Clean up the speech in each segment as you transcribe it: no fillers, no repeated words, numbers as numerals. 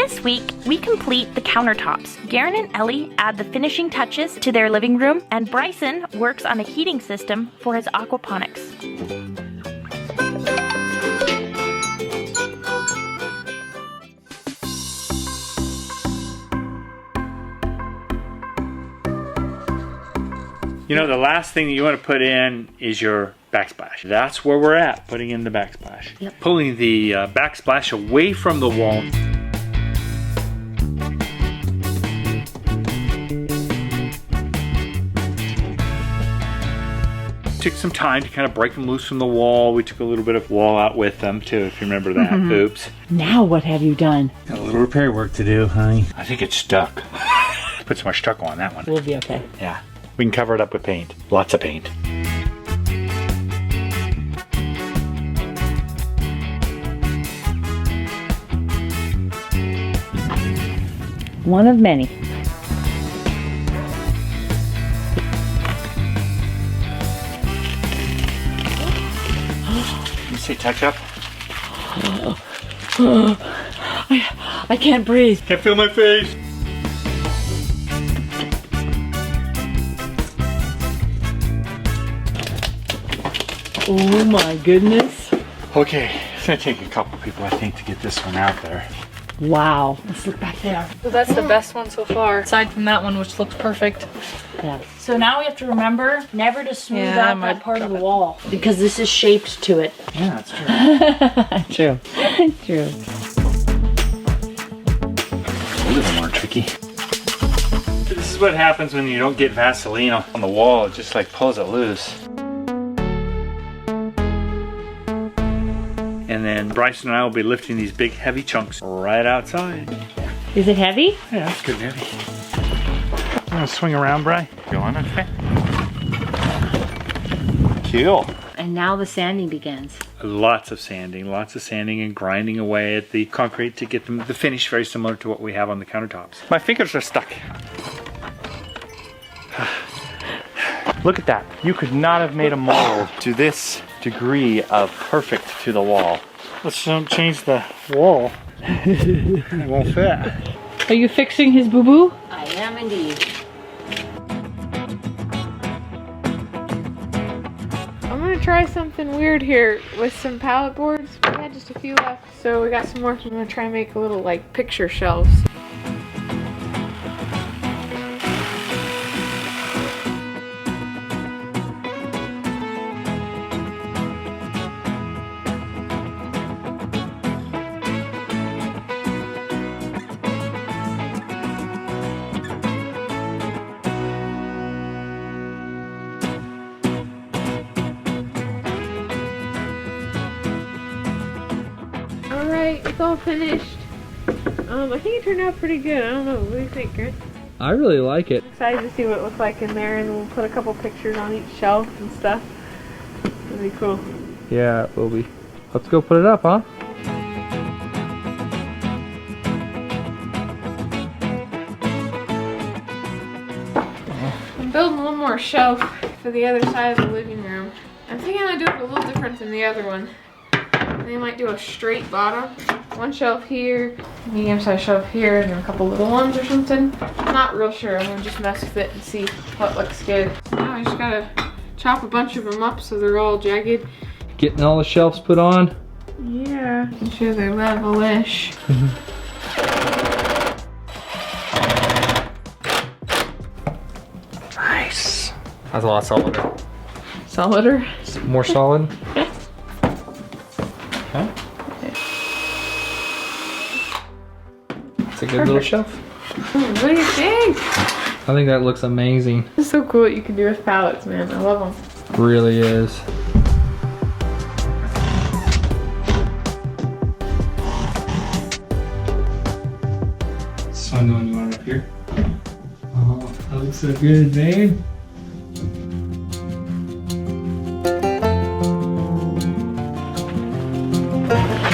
This week, we complete the countertops. Garen and Ellie add the finishing touches to their living room, and Bryson works on a heating system for his aquaponics. You know, the last thing that you want to put in is your backsplash. That's where we're at, putting in the backsplash. Yep. Pulling the backsplash away from the wall. Took some time to kind of break them loose from the wall. We took a little bit of wall out with them too, if you remember that. Oops. Now what have you done? Got a little repair work to do, honey. I think it's stuck. Put some more stucco on that one. We'll be okay. Yeah. We can cover it up with paint. Lots of paint. One of many. You say touch up? I can't breathe. Can't feel my face. Oh my goodness. Okay, it's gonna take a couple people, I think, to get this one out there. Wow. Let's look back there. So that's the best one so far, aside from that one, which looks perfect. Yeah. So now we have to remember never to smooth out that part of the wall. Because this is shaped to it. Yeah, that's true. True. True. A little more tricky. This is what happens when you don't get Vaseline on the wall. It just like pulls it loose. And then Bryson and I will be lifting these big heavy chunks right outside. Is it heavy? Yeah, it's good heavy. I'm gonna swing around, Bry. Go on, okay. Cool. And now the sanding begins. Lots of sanding and grinding away at the concrete to get the finish very similar to what we have on the countertops. My fingers are stuck. Look at that. You could not have made a mold to this degree of perfect to the wall. Let's don't change the wall. It won't fit. Are you fixing his boo-boo? I am indeed. I'm gonna try something weird here with some pallet boards. We had just a few left, so we got some more. I'm gonna try and make a little like picture shelves. Alright, it's all finished. I think it turned out pretty good. I don't know. What do you think, Garen? I really like it. Excited to see what it looks like in there, and we'll put a couple pictures on each shelf and stuff. That'll be cool. Yeah, it will be. Let's go put it up, huh? I'm building one more shelf for the other side of the living room. I'm thinking I'll do it a little different than the other one. They might do a straight bottom. One shelf here, medium-sized shelf here, and then a couple little ones or something. I'm not real sure. I'm gonna just mess with it and see what looks good. Now I just gotta chop a bunch of them up so they're all jagged. Getting all the shelves put on. Yeah, make sure they're level-ish. Nice. That's a lot solider. Solider? More solid. Okay. It's a good little shelf. What do you think? I think that looks amazing. It's so cool what you can do with pallets, man. I love them. Really is. So I'm the one you want up here. Oh, that looks so good, babe.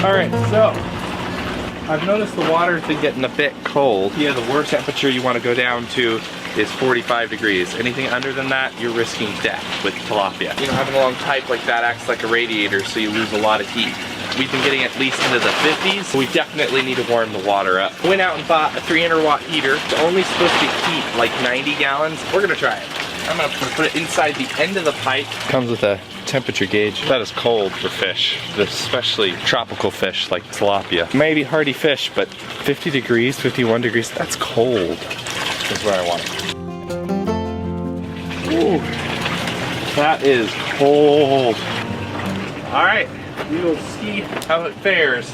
All right, so I've noticed the water's been getting a bit cold. Yeah, the worst temperature you want to go down to is 45 degrees. Anything under than that, you're risking death with tilapia. You know, having a long pipe like that acts like a radiator, so you lose a lot of heat. We've been getting at least into the 50s, so we definitely need to warm the water up. Went out and bought a 300 watt heater. It's only supposed to heat like 90 gallons. We're gonna try it. I'm gonna put it inside the end of the pipe. Comes with a temperature gauge. That is cold for fish, especially tropical fish like tilapia. Maybe hardy fish, but 50 degrees, 51 degrees, that's cold. That's where I want it. Ooh, that is cold. All right, we will see how it fares.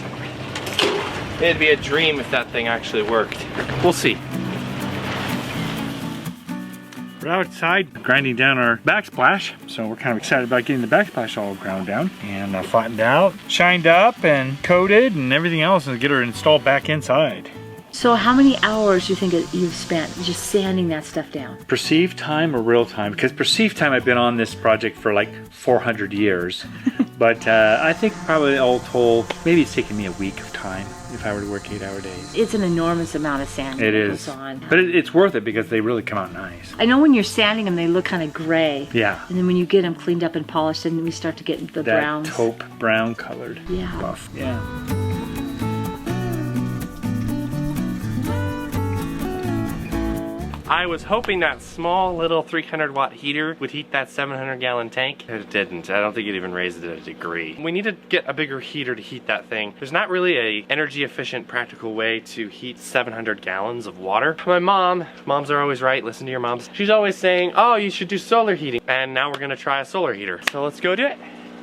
It'd be a dream if that thing actually worked. We'll see. We're outside grinding down our backsplash, so we're kind of excited about getting the backsplash all ground down and flattened out, shined up and coated and everything else, and get her installed back inside. So how many hours do you think you've spent just sanding that stuff down? Perceived time or real time? Because perceived time, I've been on this project for like 400 years. But I think probably all told, maybe it's taken me a week of time if I were to work 8-hour days. It's an enormous amount of sanding It that is. goes on. But it's worth it because they really come out nice. I know when you're sanding them, they look kind of gray. Yeah. And then when you get them cleaned up and polished, then we start to get the That browns. taupe brown colored Yeah. buff. Yeah. I was hoping that small little 300 watt heater would heat that 700 gallon tank. It didn't. I don't think it even raised it a degree. We need to get a bigger heater to heat that thing. There's not really a energy efficient, practical way to heat 700 gallons of water. My moms are always right, listen to your moms. She's always saying, oh, you should do solar heating. And now we're gonna try a solar heater. So let's go do it.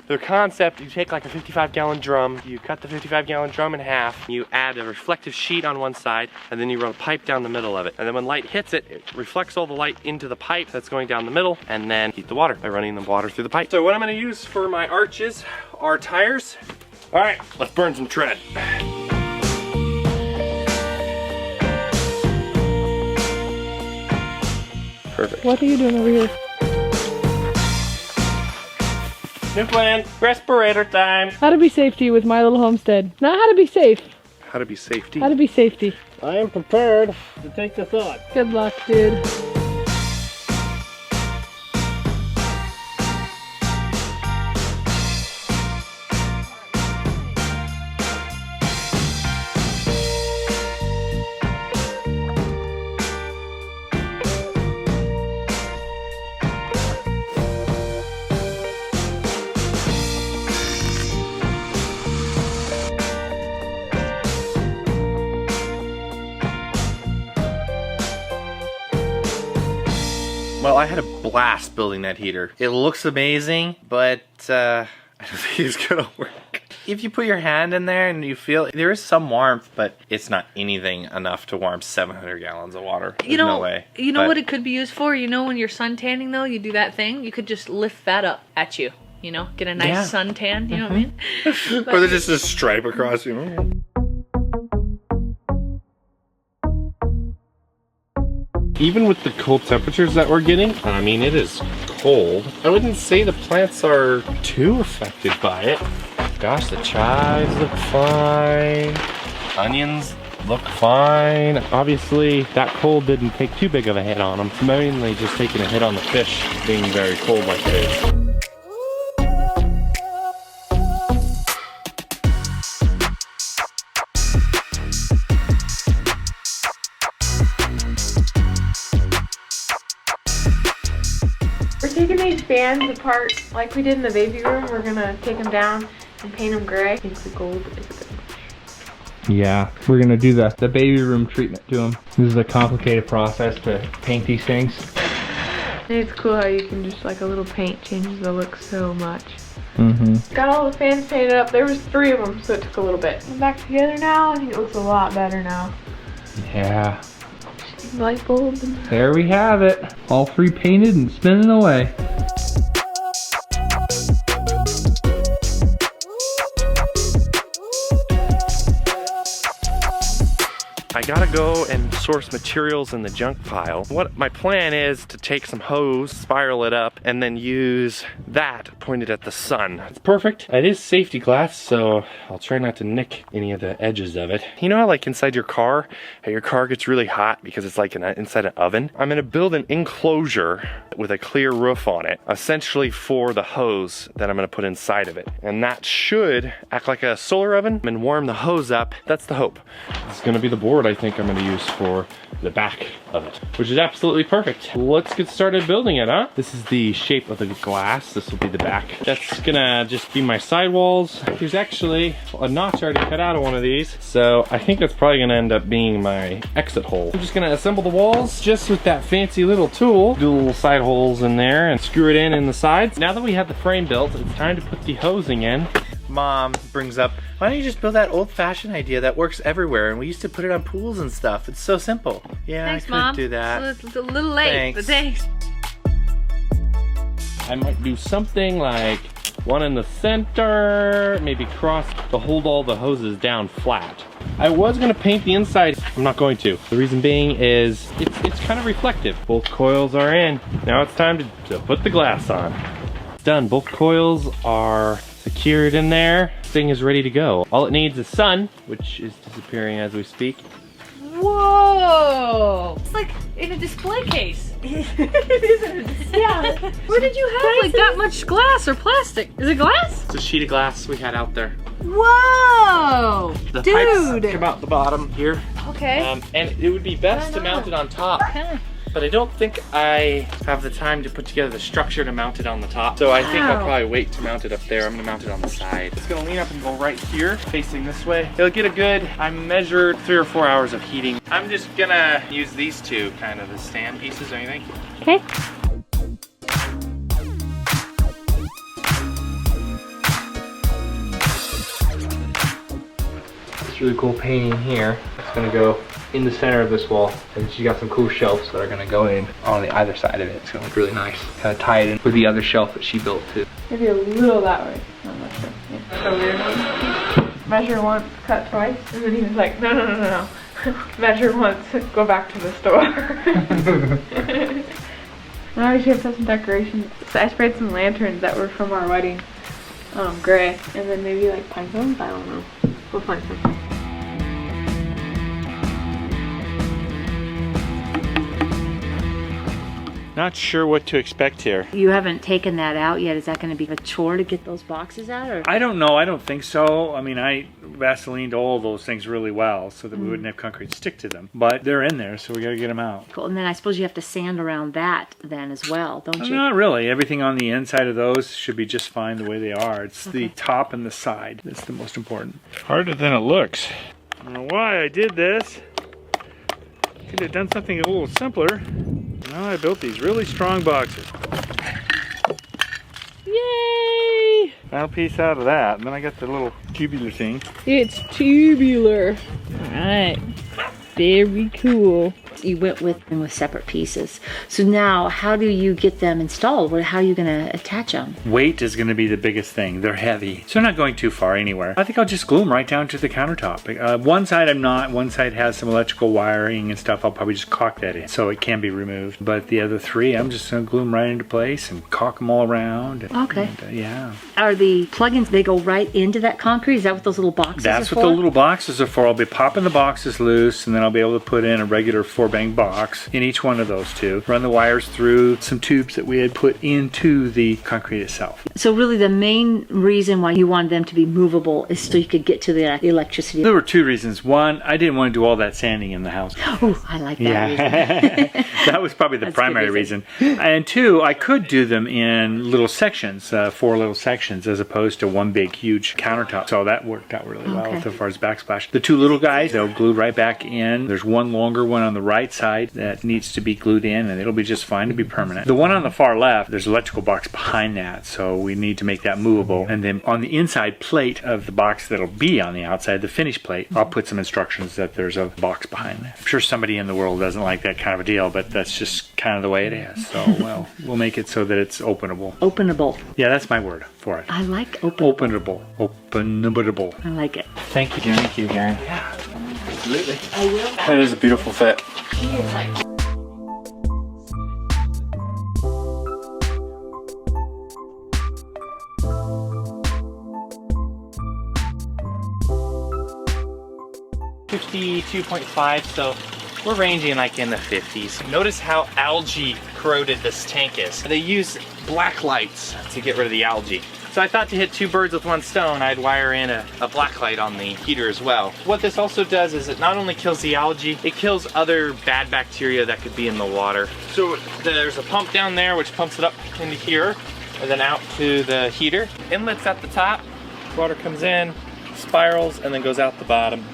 The concept, you take like a 55 gallon drum, you cut the 55 gallon drum in half, you add a reflective sheet on one side, and then you run a pipe down the middle of it. And then when light hits it, it reflects all the light into the pipe that's going down the middle, and then heat the water by running the water through the pipe. So what I'm gonna use for my arches are tires. All right, let's burn some tread. Perfect. What are you doing over here? New plan, respirator time. How to be safety with MyLittleHomestead. Not how to be safe. How to be safety. How to be safety. I am prepared to take the thought. Good luck, dude. Well, I had a blast building that heater. It looks amazing, but I don't think it's gonna work. If you put your hand in there and you feel, there is some warmth, but it's not anything enough to warm 700 gallons of water. There's no way. You know But what it could be used for? You know when you're sun tanning though, you do that thing, you could just lift that up at you. You know, get a nice Yeah. sun tan, you know what I mean? Or there's just a stripe across you. Even with the cold temperatures that we're getting, I mean, it is cold. I wouldn't say the plants are too affected by it. Gosh, the chives look fine. Onions look fine. Obviously, that cold didn't take too big of a hit on them. It's mainly just taking a hit on the fish being very cold like it is. We're taking these fans apart like we did in the baby room. We're gonna take them down and paint them gray. I think the gold is a bit much. Yeah, we're gonna do the baby room treatment to them. This is a complicated process to paint these things. It's cool how you can just like a little paint changes the look so much. Mm-hmm. Got all the fans painted up. There was 3 of them, so it took a little bit. I'm back together now. I think it looks a lot better now. Yeah, Light bulb. there we have it. All 3 painted and spinning away. I gotta go and source materials in the junk pile. What my plan is to take some hose, spiral it up, and then use that pointed at the sun. It's perfect. It is safety glass, so I'll try not to nick any of the edges of it. You know how like inside your car, how your car gets really hot because it's like inside an oven? I'm gonna build an enclosure with a clear roof on it, essentially for the hose that I'm gonna put inside of it. And that should act like a solar oven and warm the hose up. That's the hope. It's gonna be the board I think I'm gonna use for the back of it, which is absolutely perfect. Let's get started building it, huh? This is the shape of the glass. This will be the back. That's gonna just be my sidewalls. There's actually a notch already cut out of one of these, so I think that's probably gonna end up being my exit hole. I'm just gonna assemble the walls just with that fancy little tool. Do little side holes in there and screw it in the sides. Now that we have the frame built, it's time to put the hosing in. Mom brings up, why don't you just build that old-fashioned idea that works everywhere, and we used to put it on pools and stuff. It's so simple. Yeah, Thanks, I could Mom. do that. It's a little late, but thanks. I might do something like one in the center, maybe cross to hold all the hoses down flat. I was gonna paint the inside. I'm not going to. The reason being is it's kind of reflective. Both coils are in. Now it's time to put the glass on. It's done. Both coils are secured in there. Thing is ready to go. All it needs is sun, which is disappearing as we speak. Whoa! It's like in a display case. Yeah. Where did you have like that much glass or plastic? Is it glass? It's a sheet of glass we had out there. Whoa! The Dude! pipes come out the bottom here. Okay. And it would be best to mount it on top. But I don't think I have the time to put together the structure to mount it on the top. So I think I'll probably wait to mount it up there. I'm gonna mount it on the side. It's gonna lean up and go right here, facing this way. It'll get a good, I measured 3 or 4 hours of heating. I'm just gonna use these two kind of as stand pieces, don't you think? Okay. This really cool painting here. It's gonna go in the center of this wall, and she's got some cool shelves that are gonna go in on the either side of it. It's gonna look really nice. Kind of tie it in with the other shelf that she built too. Maybe a little that way. I'm not sure. Yeah. So weird one. Measure once, cut twice. And then he was like, no. Measure once, go back to the store. Now we should put some decorations. So I sprayed some lanterns that were from our wedding. Gray. And then maybe like pine cones? I don't know. We'll find something. Not sure what to expect here. You haven't taken that out yet. Is that going to be a chore to get those boxes out? Or? I don't know. I don't think so. I mean, I Vaselined all those things really well so that we wouldn't have concrete stick to them. But they're in there, so we got to get them out. Cool. And then I suppose you have to sand around that then as well, don't you? Not really. Everything on the inside of those should be just fine the way they are. It's the top and the side that's the most important. Harder than it looks. I don't know why I did this. Could have done something a little simpler. Now I built these really strong boxes. Yay! Final piece out of that, and then I got the little tubular thing. It's tubular. Alright. Very cool. You went with them with separate pieces. So now, how do you get them installed? How are you going to attach them? Weight is going to be the biggest thing. They're heavy. So they're not going too far anywhere. I think I'll just glue them right down to the countertop. One side I'm not. One side has some electrical wiring and stuff. I'll probably just caulk that in so it can be removed. But the other three, I'm just going to glue them right into place and caulk them all around. And, Okay. Yeah. Are the plugins, they go right into that concrete? Is that what those little boxes That's are what for? the little boxes are for. I'll be popping the boxes loose, and then I'll be able to put in a regular 4-bang box in each one of those two. Run the wires through some tubes that we had put into the concrete itself. So really the main reason why you wanted them to be movable is so you could get to the electricity. There were two reasons. One, I didn't want to do all that sanding in the house. Oh, I like that reason. That was probably the That's a primary good reason. And two, I could do them in little sections, 4 little sections, as opposed to one big, huge countertop. So that worked out really well Okay. as far as backsplash. The two little guys, they'll glue right back in. There's one longer one on the right side that needs to be glued in, and it'll be just fine to be permanent. The one on the far left, there's an electrical box behind that, so we need to make that movable. And then on the inside plate of the box that'll be on the outside, the finish plate, I'll put some instructions that there's a box behind that. I'm sure somebody in the world doesn't like that kind of a deal, but that's just kind of the way it is. So, well, we'll make it so that it's openable. Openable. Yeah, that's my word for it. I like open. Openable. Openable. I like it. Thank you, Garen. Yeah. Absolutely. I will. That is a beautiful fit. He is like. $52.5, so we're ranging like in the 50s. Notice how algae corroded this tank is. They use black lights to get rid of the algae. So I thought to hit 2 birds with 1 stone, I'd wire in a black light on the heater as well. What this also does is it not only kills the algae, it kills other bad bacteria that could be in the water. So there's a pump down there which pumps it up into here and then out to the heater. Inlet's at the top, water comes in, spirals, and then goes out the bottom.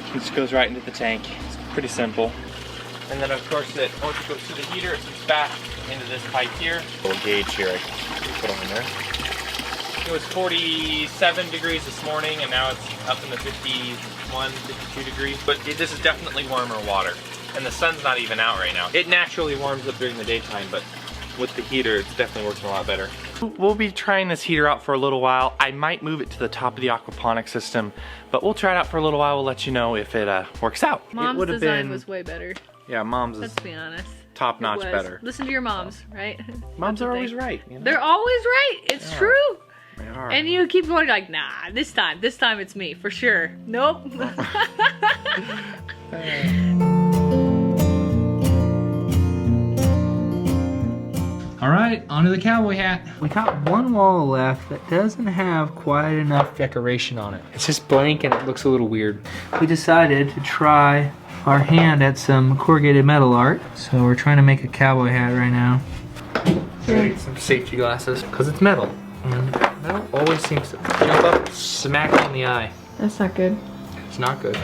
It just goes right into the tank. It's pretty simple. And then of course, once it goes to the heater, it comes back into this pipe here. A little gauge here I put on there. It was 47 degrees this morning, and now it's up in the 51, 52 degrees. But this is definitely warmer water. And the sun's not even out right now. It naturally warms up during the daytime, but with the heater, it's definitely working a lot better. We'll be trying this heater out for a little while. I might move it to the top of the aquaponics system, but we'll try it out for a little while. We'll let you know if it works out. Mom's design was way better. Yeah, mom's is Let's be honest. top notch better. Listen to your moms, right? Moms are always right. You know? They're always right. It's true. They are. And you keep going like, nah, this time it's me for sure. Nope. All right, onto the cowboy hat. We got one wall left that doesn't have quite enough decoration on it. It's just blank and it looks a little weird. We decided to try our hand at some corrugated metal art. So we're trying to make a cowboy hat right now. Get some safety glasses, because it's metal. And metal always seems to jump up, smack you in the eye. That's not good. It's not good.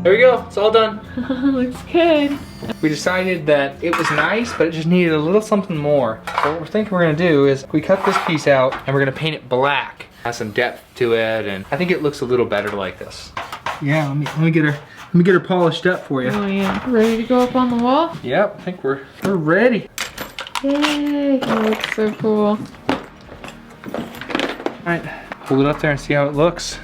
There we go, it's all done. Looks good. We decided that it was nice, but it just needed a little something more. So what we're thinking we're gonna do is we cut this piece out and we're gonna paint it black. Has some depth to it, and I think it looks a little better like this. Yeah, let me get her polished up for you. Oh yeah. Ready to go up on the wall? Yep, I think we're ready. Yay! That looks so cool. All right, hold it up there and see how it looks.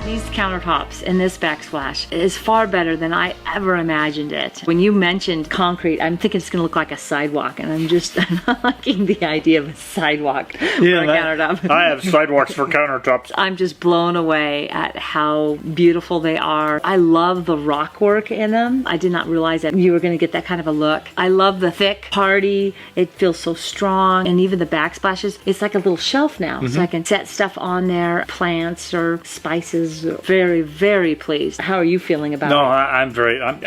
These countertops and this backsplash is far better than I ever imagined it. When you mentioned concrete, I'm thinking it's gonna look like a sidewalk, and I'm just not liking the idea of a sidewalk for a countertop. I have sidewalks for countertops. I'm just blown away at how beautiful they are. I love the rock work in them. I did not realize that you were gonna get that kind of a look. I love the thick, hardy, it feels so strong, and even the backsplashes, it's like a little shelf now, so I can set stuff on there, plants or spices. Very, very pleased. How are you feeling about it? No,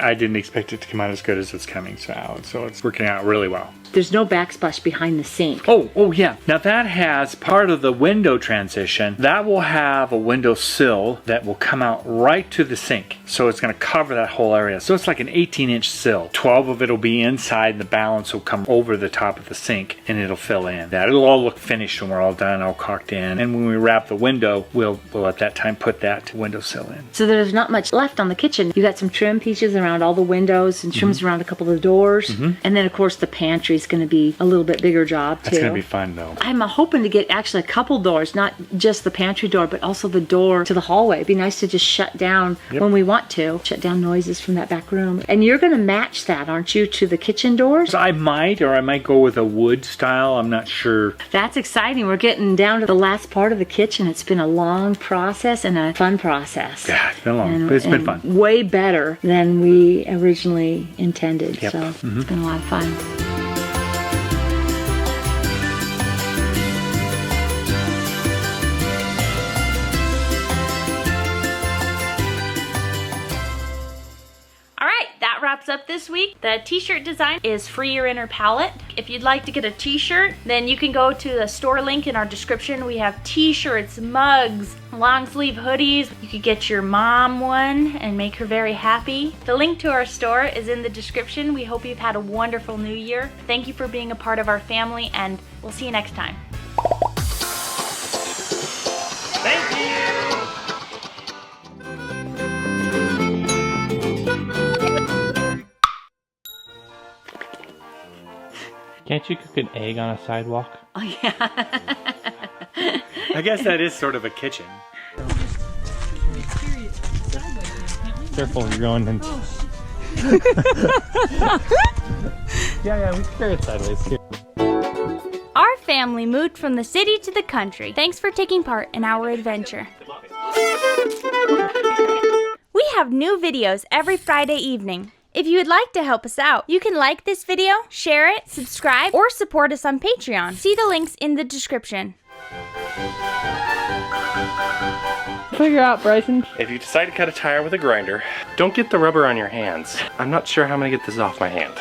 I didn't expect it to come out as good as it's coming out, so it's working out really well. There's no backsplash behind the sink. Oh yeah. Now that has part of the window transition. That will have a window sill that will come out right to the sink. So it's going to cover that whole area. So it's like an 18-inch sill. 12 of it will be inside and the balance will come over the top of the sink and it'll fill in. It'll all look finished when we're all done, all caulked in. And when we wrap the window, we'll at that time put that window sill in. So there's not much left on the kitchen. You got some trim pieces around all the windows and trims around a couple of the doors. And then of course the pantry is going to be a little bit bigger job too. That's going to be fun though. I'm hoping to get actually a couple doors, not just the pantry door, but also the door to the hallway. It'd be nice to just shut down when we want to. Shut down noises from that back room. And you're going to match that, aren't you, to the kitchen doors? I might go with a wood style. I'm not sure. That's exciting. We're getting down to the last part of the kitchen. It's been a long process and a fun process. Yeah, it's been long, but it's been fun. Way better than we originally intended. Yep. So it's been a lot of fun. wraps up this week. The t-shirt design is Free Your Inner Pallet. If you'd like to get a t-shirt, then you can go to the store link in our description. We have t-shirts, mugs, long sleeve hoodies. You could get your mom one and make her very happy. The link to our store is in the description. We hope you've had a wonderful new year. Thank you for being a part of our family, and we'll see you next time. Thank you! Can't you cook an egg on a sidewalk? Oh, yeah. I guess that is sort of a kitchen. Careful, you're going in. Yeah, we can carry it sideways here. Our family moved from the city to the country. Thanks for taking part in our adventure. We have new videos every Friday evening. If you would like to help us out, you can like this video, share it, subscribe, or support us on Patreon. See the links in the description. Figure out, Bryson. If you decide to cut a tire with a grinder, don't get the rubber on your hands. I'm not sure how I'm gonna get this off my hand.